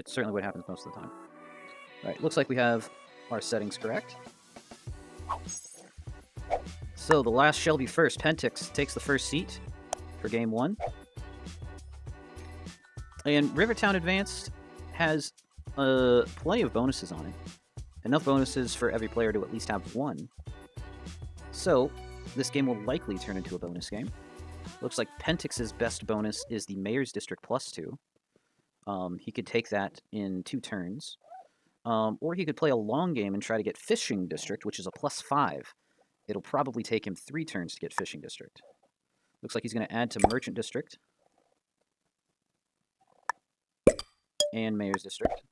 It's certainly what happens most of the time. All right, looks like we have our settings correct. So the last shall be first. Pentix takes the first seat for game 1. And Rivertown Advanced has plenty of bonuses on it. Enough bonuses for every player to at least have one. So this game will likely turn into a bonus game. Looks like Pentix's best bonus is the Mayor's District +2. He could take that in 2 turns. Or he could play a long game and try to get Fishing District, which is a +5. It'll probably take him 3 turns to get Fishing District. Looks like he's going to add to Merchant District and Mayor's District.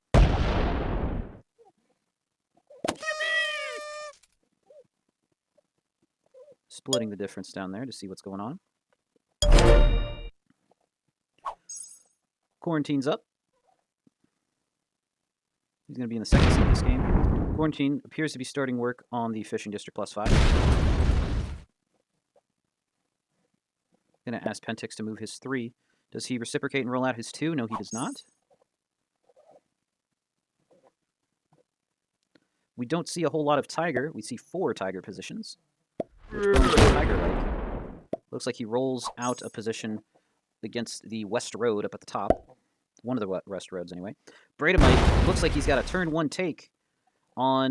Splitting the difference down there to see what's going on. Quarantine's up. He's going to be in the second seat of this game. Quarantine appears to be starting work on the Fishing District +5. Going to ask Pentix to move his 3. Does he reciprocate and roll out his 2? No, he does not. We don't see a whole lot of Tiger. We see 4 Tiger positions. Which one's Tiger-like? Looks like he rolls out a position against the West Road up at the top. One of the West Roads, anyway. Bradamite looks like he's got a turn 1 take on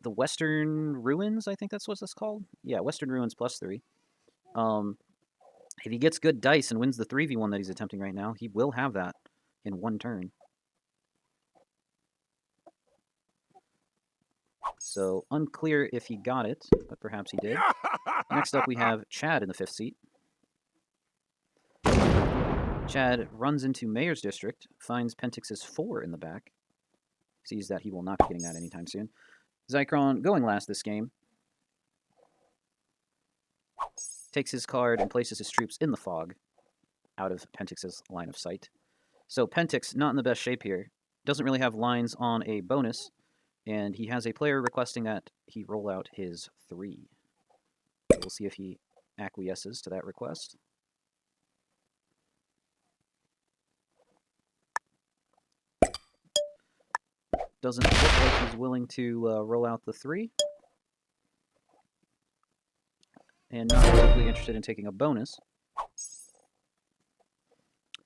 the Western Ruins, I think that's what that's called. Yeah, Western Ruins +3. If he gets good dice and wins the 3v1 that he's attempting right now, he will have that in 1 turn. So, unclear if he got it, but perhaps he did. Next up, we have Chad in the 5th seat. Chad runs into Mayor's District, finds Pentix's 4 in the back. Sees that he will not be getting that anytime soon. Zycron, going last this game, takes his card and places his troops in the fog, out of Pentix's line of sight. So Pentix, not in the best shape here, doesn't really have lines on a bonus, and he has a player requesting that he roll out his 3. We'll see if he acquiesces to that request. Doesn't look like he's willing to roll out the 3. And not particularly interested in taking a bonus.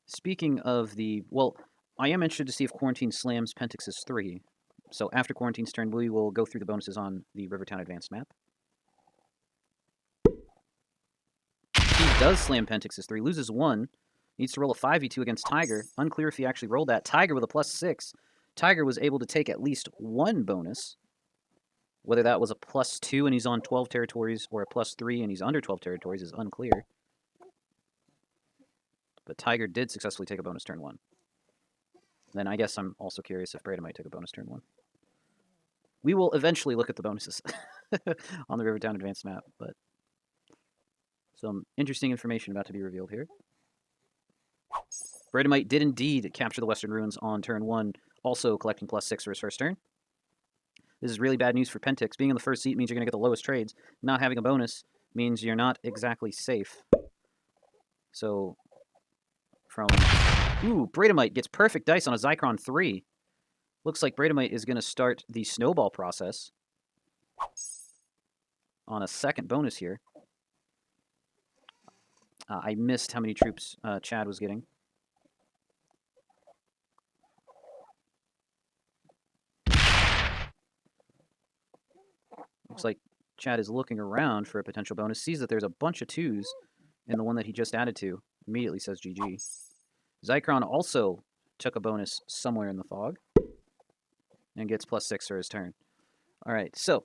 Speaking of the... Well, I am interested to see if Quarantine slams Pentix's 3. So after Quarantine's turn, we will go through the bonuses on the Rivertown Advanced map. He does slam Pentix's 3, loses 1. Needs to roll a 5v2 against Tiger. Unclear if he actually rolled that. Tiger with a +6. Tiger was able to take at least 1 bonus. Whether that was a +2 and he's on 12 territories or a +3 and he's under 12 territories is unclear. But Tiger did successfully take a bonus turn 1. Then I guess I'm also curious if Bradamite took a bonus turn 1. We will eventually look at the bonuses on the Rivertown Advanced map, but some interesting information about to be revealed here. Bradamite did indeed capture the Western Ruins on turn 1, also collecting +6 for his first turn. This is really bad news for Pentix. Being in the first seat means you're going to get the lowest trades. Not having a bonus means you're not exactly safe. So, from... Ooh, Bradamite gets perfect dice on a Zycron 3. Looks like Bradamite is going to start the snowball process on a second bonus here. I missed how many troops Chad was getting. Looks like Chad is looking around for a potential bonus, sees that there's a bunch of 2s in the one that he just added to, immediately says GG. Zycron also took a bonus somewhere in the fog and gets +6 for his turn. All right, so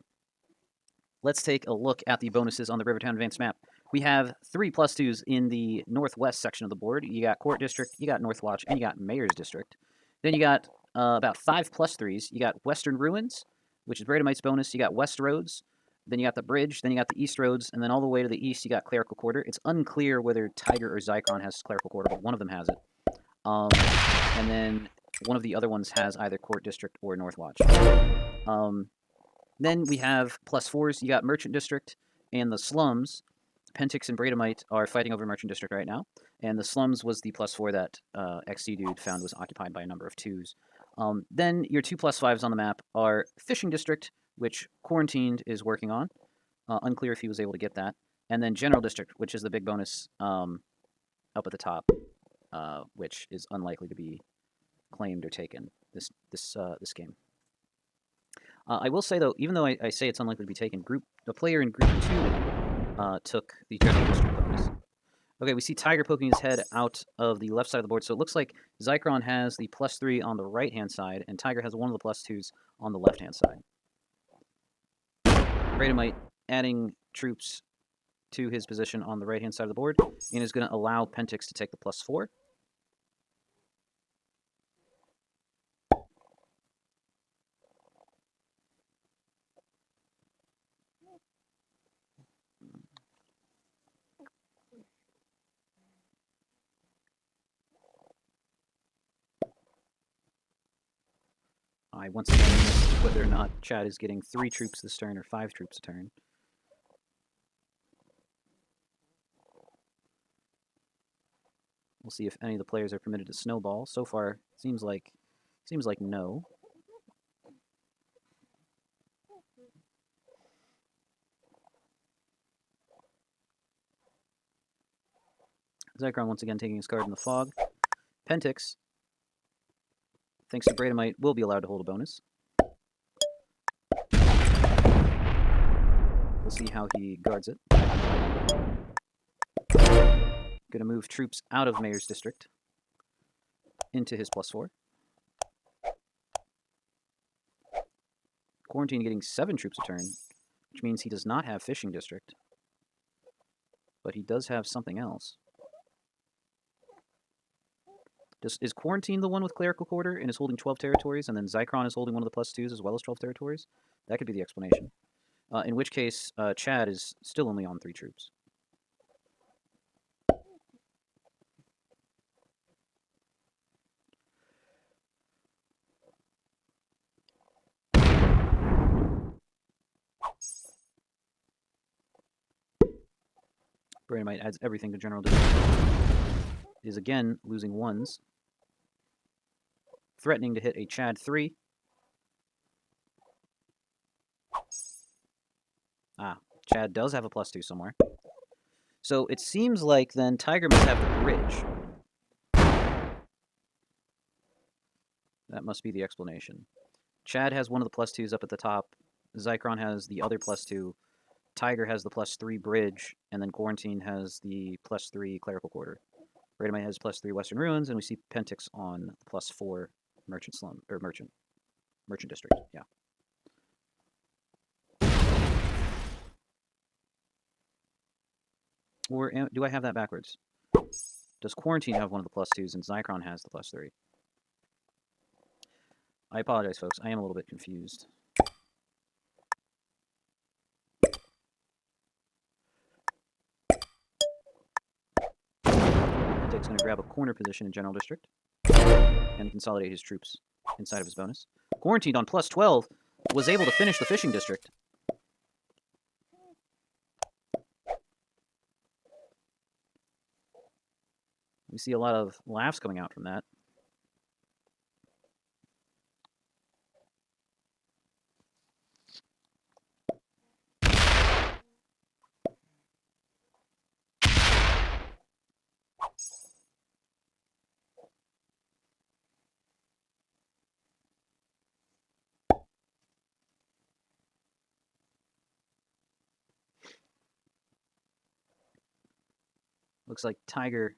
let's take a look at the bonuses on the Rivertown Advanced map. We have 3 +2s in the northwest section of the board. You got Court District, you got Northwatch, and you got Mayor's District. Then you got about 5 +3s. You got Western Ruins, which is Bradamite's bonus. You got West Roads. Then you got the Bridge. Then you got the East Roads. And then all the way to the east, you got Clerical Quarter. It's unclear whether Tiger or Zycron has Clerical Quarter, but one of them has it. And then one of the other ones has either Court District or Northwatch. Then we have +4s. You got Merchant District and the Slums. Pentix and Bradamite are fighting over Merchant District right now. And the Slums was the +4 that XC Dude found was occupied by a number of 2s. Then your 2+5s on the map are Fishing District, which Quarantined is working on. Unclear if he was able to get that. And then General District, which is the big bonus up at the top, which is unlikely to be claimed or taken this game. I will say though, even though I say it's unlikely to be taken, the player in Group 2 took the General District bonus. Okay, we see Tiger poking his head out of the left side of the board, so it looks like Zycron has the +3 on the right-hand side, and Tiger has one of the +2s on the left-hand side. Bradomite adding troops to his position on the right-hand side of the board, and is going to allow Pentix to take the +4. I once again missed whether or not Chad is getting 3 troops this turn or 5 troops a turn. We'll see if any of the players are permitted to snowball. So far, seems like no. Zycron once again taking his card in the fog. Pentix, thanks to Bradomite, will be allowed to hold a bonus. We'll see how he guards it. Gonna move troops out of Mayor's District into his +4. Quarantine getting 7 troops a turn, which means he does not have Fishing District. But he does have something else. Is Quarantine the one with Clerical Quarter and is holding 12 territories, and then Zycron is holding one of the +2s as well as 12 territories? That could be the explanation. In which case, Chad is still only on 3 troops. Bradomite adds everything to General District. Is again losing 1s. Threatening to hit a Chad 3. Chad does have a +2 somewhere. So it seems like then Tiger must have the bridge. That must be the explanation. Chad has one of the +2s up at the top. Zycron has the other +2. Tiger has the +3 bridge, and then Quarantine has the +3 Clerical Quarter. Bradomite has +3 Western Ruins, and we see Pentix on +4 Merchant Slum, or Merchant District, yeah. Or do I have that backwards? Does Quarantine have one of the +2s and Zycron has the +3? I apologize, folks. I am a little bit confused. Pentix going to grab a corner position in General District and consolidate his troops inside of his bonus. Quarantined on +12 was able to finish the Fishing District. We see a lot of laughs coming out from that. Looks like Tiger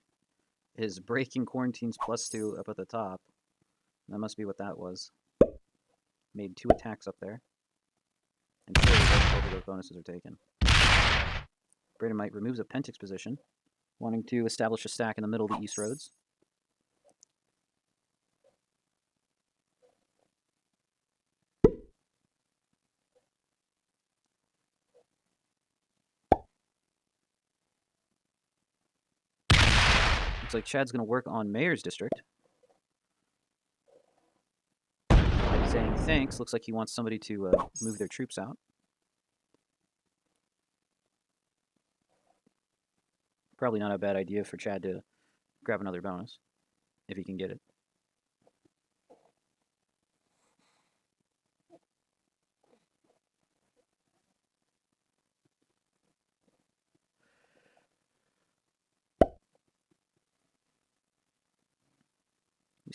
is breaking Quarantine's +2 up at the top. That must be what that was. Made 2 attacks up there. And surely both of those bonuses are taken. Bradomite removes a Pentix position, wanting to establish a stack in the middle of the East Roads. Looks like Chad's going to work on Mayor's District. Saying thanks. Looks like he wants somebody to move their troops out. Probably not a bad idea for Chad to grab another bonus, if he can get it.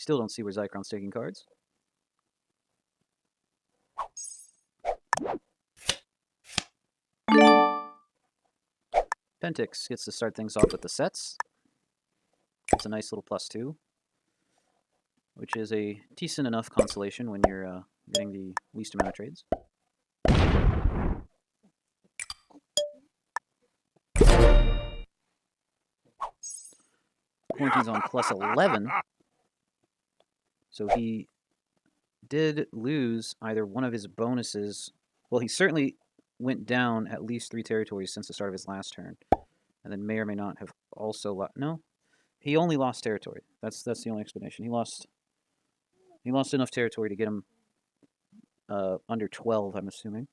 still don't see where Zychron's taking cards. Pentix gets to start things off with the sets. It's a nice little +2, which is a decent enough consolation when you're getting the least amount of trades. Quarantine's on +11, so he did lose either one of his bonuses. Well, he certainly went down at least 3 territories since the start of his last turn, and then may or may not have also lost. No, he only lost territory. That's the only explanation. He lost enough territory to get him under 12, I'm assuming,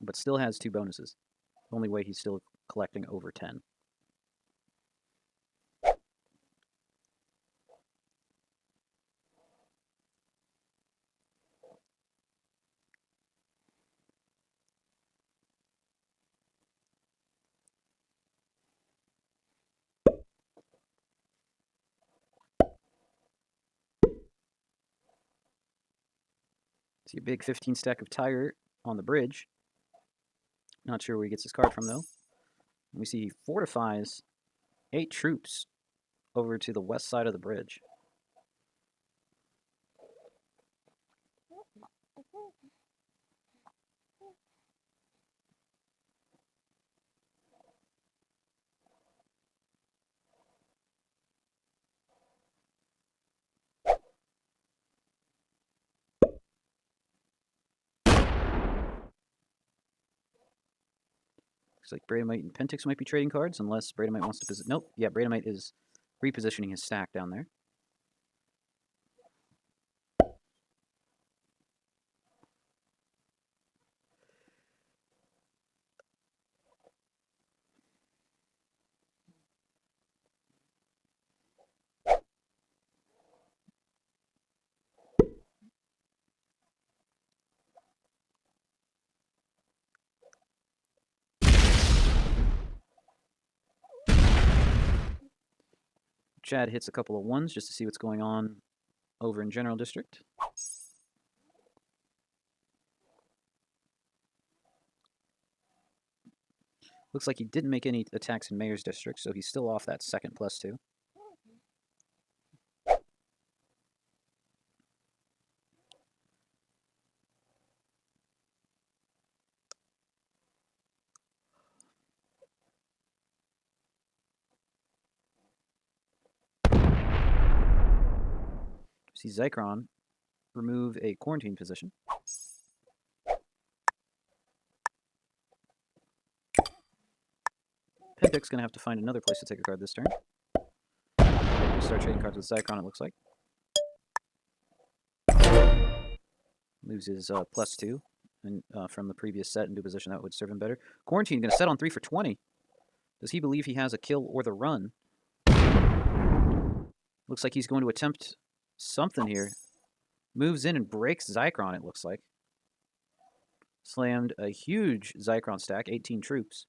but still has 2 bonuses. The only way he's still collecting over 10. See a big 15 stack of Tiger on the bridge. Not sure where he gets his card from, though. We see he fortifies 8 troops over to the west side of the bridge. Looks like Bradamite and Pentix might be trading cards, unless Bradamite wants to position. Nope. Yeah, Bradamite is repositioning his stack down there. Chad hits a couple of 1s just to see what's going on over in General District. Looks like he didn't make any attacks in Mayor's District, so he's still off that second +2. See Zychron remove a quarantine position. Pentix going to have to find another place to take a card this turn. Start trading cards with Zychron, it looks like. Moves his +2 and, from the previous set into a position that would serve him better. Quarantine going to set on 3 for 20. Does he believe he has a kill or the run? Looks like he's going to attempt something here. Moves in and breaks Zychron, it looks like. Slammed a huge Zychron stack, 18 troops.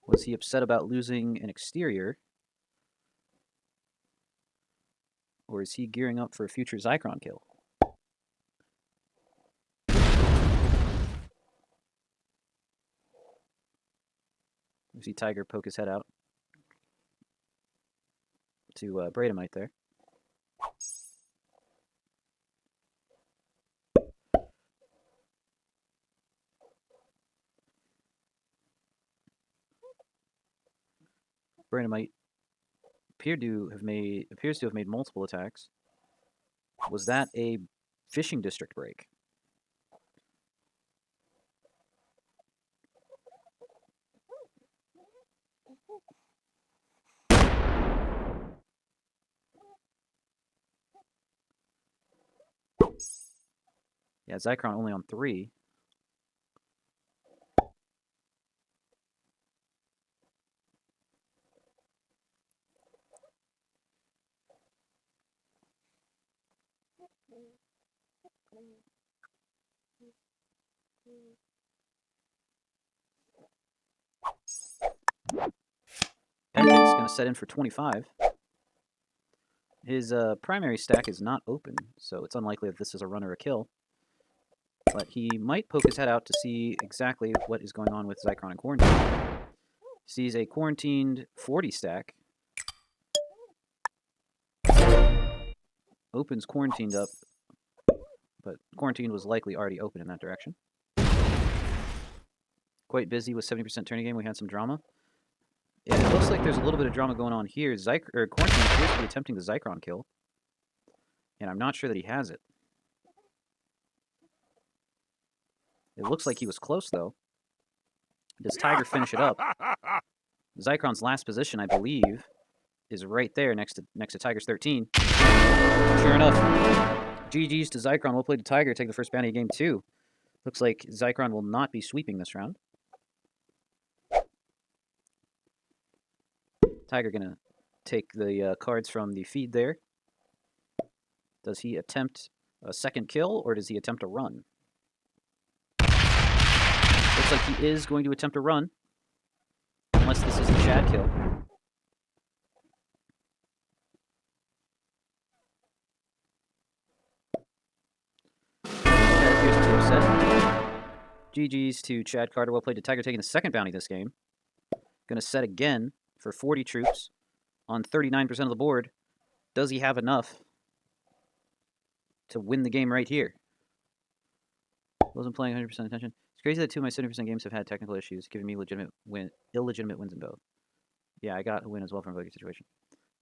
Was he upset about losing an exterior? Or is he gearing up for a future Zychron kill? We see Tiger poke his head out to Bradamite there. Bradamite appears to have made multiple attacks. Was that a fishing district break? Yeah, Zychron only on 3. to set in for 25. His primary stack is not open, so it's unlikely that this is a run or a kill. But he might poke his head out to see exactly what is going on with Zycron and Quarantine. Sees a quarantined 40 stack. Opens Quarantined up, but Quarantine was likely already open in that direction. Quite busy with 70% turning game. We had some drama. It looks like there's a little bit of drama going on here. Quarantine appears to be attempting the Zycron kill, and I'm not sure that he has it. It looks like he was close, though. Does Tiger finish it up? Zycron's last position, I believe, is right there next to Tiger's 13. Sure enough, GG's to Zycron. Well played to Tiger. Take the first bounty of game 2. Looks like Zycron will not be sweeping this round. Tiger gonna take the cards from the feed there. Does he attempt a second kill, or does he attempt a run? Looks like he is going to attempt a run, unless this is a Chad kill. Chad appears to be upset. GG's to Chad Carter. Well played to Tiger, taking the second bounty this game. Gonna set again for 40 troops on 39% of the board. Does he have enough to win the game right here? Wasn't playing 100% attention. It's crazy that 2 of my 70% games have had technical issues, giving me illegitimate wins in both. Yeah, I got a win as well from a bogey situation.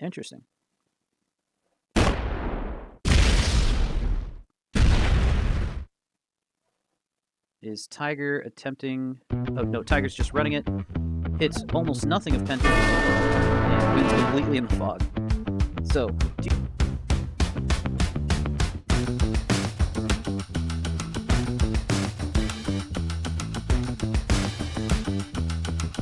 Interesting. Is Tiger attempting... Oh, no, Tiger's just running it. Hits almost nothing of Pentacle and wins completely in the fog. So,